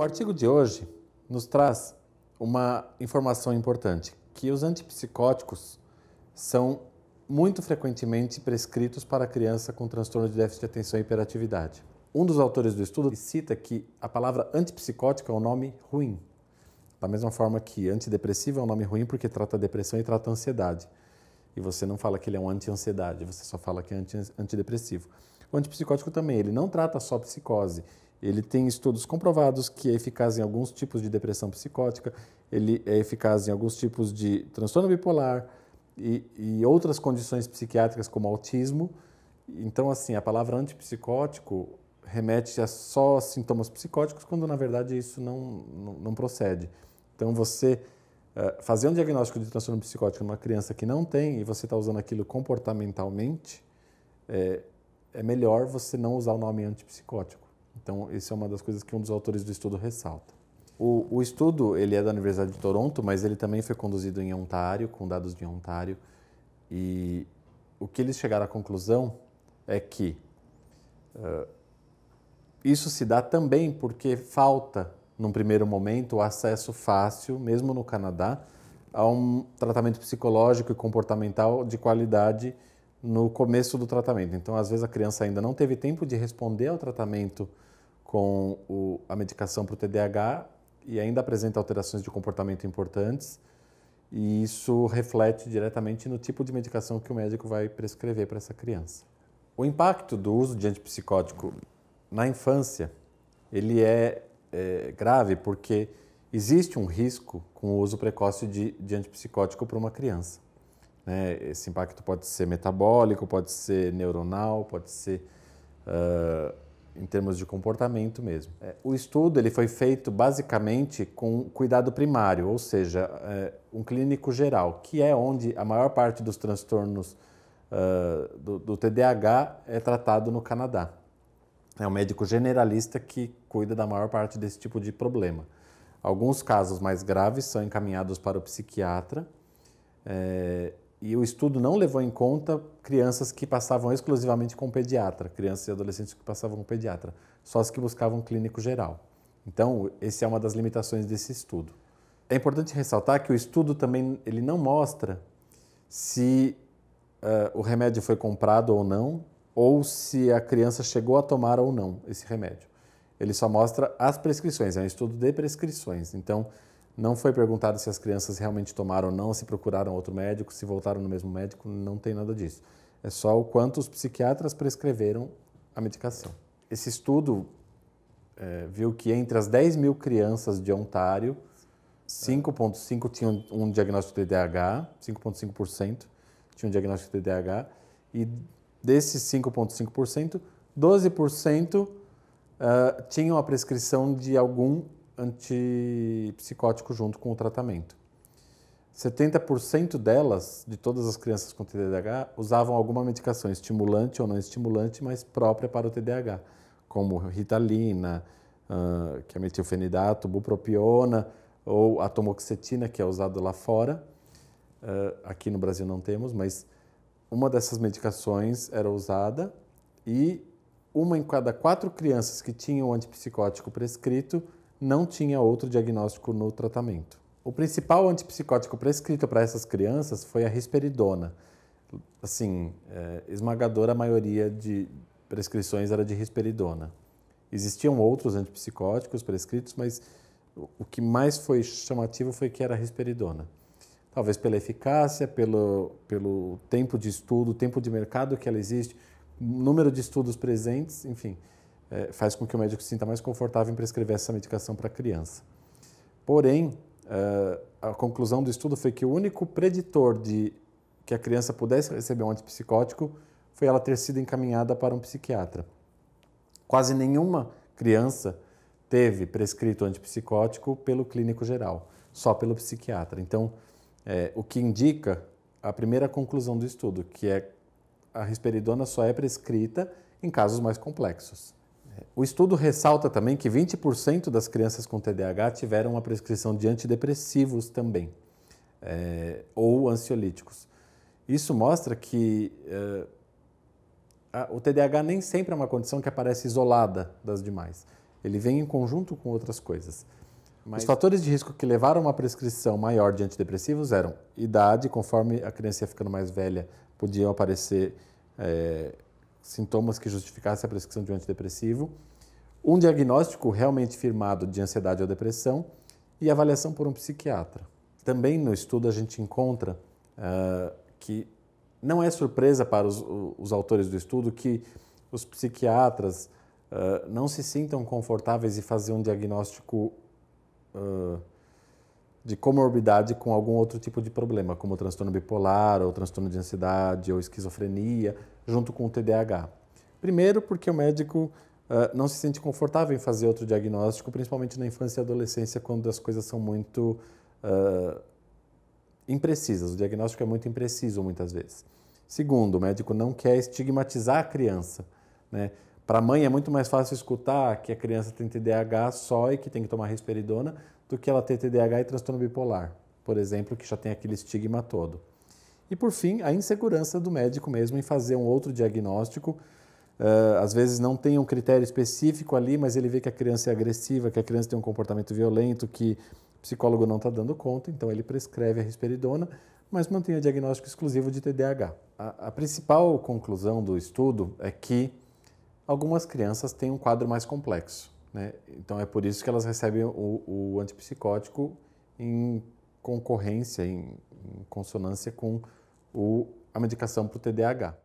artigo de hoje nos traz uma informação importante, que os antipsicóticos são muito frequentemente prescritos para criança com transtorno de déficit de atenção e hiperatividade. Um dos autores do estudo cita que a palavra antipsicótico é um nome ruim, da mesma forma que antidepressivo é um nome ruim porque trata depressão e trata ansiedade. E você não fala que ele é um anti-ansiedade, você só fala que é antidepressivo. O antipsicótico também, ele não trata só psicose. Ele tem estudos comprovados que é eficaz em alguns tipos de depressão psicótica, ele é eficaz em alguns tipos de transtorno bipolar e outras condições psiquiátricas como autismo. Então, assim, a palavra antipsicótico remete a só sintomas psicóticos, quando na verdade isso não procede. Então, você fazer um diagnóstico de transtorno psicótico numa criança que não tem e você está usando aquilo comportamentalmente, é melhor você não usar o nome antipsicótico. Então, isso é uma das coisas que um dos autores do estudo ressalta. O estudo ele é da Universidade de Toronto, mas ele também foi conduzido em Ontário, com dados de Ontário. E o que eles chegaram à conclusão é que isso se dá também porque falta, num primeiro momento, o acesso fácil, mesmo no Canadá, a um tratamento psicológico e comportamental de qualidade no começo do tratamento. Então, às vezes, a criança ainda não teve tempo de responder ao tratamento com a medicação para o TDAH e ainda apresenta alterações de comportamento importantes, e isso reflete diretamente no tipo de medicação que o médico vai prescrever para essa criança. O impacto do uso de antipsicótico na infância, ele é grave porque existe um risco com o uso precoce de antipsicótico para uma criança. Esse impacto pode ser metabólico, pode ser neuronal, pode ser em termos de comportamento mesmo. O estudo ele foi feito basicamente com cuidado primário, ou seja, um clínico geral, que é onde a maior parte dos transtornos do TDAH é tratado no Canadá. É um médico generalista que cuida da maior parte desse tipo de problema. Alguns casos mais graves são encaminhados para o psiquiatra, e o estudo não levou em conta crianças que passavam exclusivamente com pediatra, crianças e adolescentes que passavam com pediatra, só as que buscavam clínico geral. Então, essa é uma das limitações desse estudo. É importante ressaltar que o estudo também ele não mostra se o remédio foi comprado ou se a criança chegou a tomar ou não esse remédio. Ele só mostra as prescrições, é um estudo de prescrições. Então, não foi perguntado se as crianças realmente tomaram ou não, se procuraram outro médico, se voltaram no mesmo médico, não tem nada disso. É só o quanto os psiquiatras prescreveram a medicação. Esse estudo viu que entre as 10 mil crianças de Ontário, 5,5% tinham um diagnóstico de TDAH, 5,5% tinham um diagnóstico de TDAH, e desses 5,5%, 12% tinham a prescrição de algum antipsicótico junto com o tratamento. 70% delas, de todas as crianças com TDAH, usavam alguma medicação estimulante ou não estimulante, mas própria para o TDAH, como Ritalina, que é metilfenidato, bupropiona ou atomoxetina, que é usado lá fora. Aqui no Brasil não temos, mas uma dessas medicações era usada e uma em cada 4 crianças que tinham o antipsicótico prescrito não tinha outro diagnóstico no tratamento. O principal antipsicótico prescrito para essas crianças foi a risperidona. Assim, esmagadora maioria de prescrições era de risperidona. Existiam outros antipsicóticos prescritos, mas o que mais foi chamativo foi que era a risperidona. Talvez pela eficácia, pelo tempo de estudo, tempo de mercado que ela existe, número de estudos presentes, enfim, faz com que o médico se sinta mais confortável em prescrever essa medicação para a criança. Porém, a conclusão do estudo foi que o único preditor de que a criança pudesse receber um antipsicótico foi ela ter sido encaminhada para um psiquiatra. Quase nenhuma criança teve prescrito antipsicótico pelo clínico geral, só pelo psiquiatra. Então, o que indica a primeira conclusão do estudo, que a risperidona só é prescrita em casos mais complexos. O estudo ressalta também que 20% das crianças com TDAH tiveram uma prescrição de antidepressivos também, ou ansiolíticos. Isso mostra que o TDAH nem sempre é uma condição que aparece isolada das demais. ele vem em conjunto com outras coisas. Os fatores de risco que levaram a uma prescrição maior de antidepressivos eram idade, conforme a criança ia ficando mais velha, podiam aparecer sintomas que justificassem a prescrição de um antidepressivo, um diagnóstico realmente firmado de ansiedade ou depressão e avaliação por um psiquiatra. Também no estudo a gente encontra que não é surpresa para os autores do estudo que os psiquiatras não se sintam confortáveis em fazer um diagnóstico de comorbidade com algum outro tipo de problema, como transtorno bipolar, ou transtorno de ansiedade, ou esquizofrenia, junto com o TDAH. Primeiro, porque o médico não se sente confortável em fazer outro diagnóstico, principalmente na infância e adolescência, quando as coisas são muito imprecisas. O diagnóstico é muito impreciso muitas vezes. Segundo, o médico não quer estigmatizar a criança, né? Para a mãe é muito mais fácil escutar que a criança tem TDAH só e que tem que tomar risperidona do que ela ter TDAH e transtorno bipolar, por exemplo, que já tem aquele estigma todo. E por fim, a insegurança do médico mesmo em fazer um outro diagnóstico. Às vezes não tem um critério específico ali, mas ele vê que a criança é agressiva, que a criança tem um comportamento violento, que o psicólogo não está dando conta, então ele prescreve a risperidona, mas mantém o diagnóstico exclusivo de TDAH. A principal conclusão do estudo é que algumas crianças têm um quadro mais complexo, né? Então é por isso que elas recebem o antipsicótico em concorrência, em consonância com a medicação para o TDAH.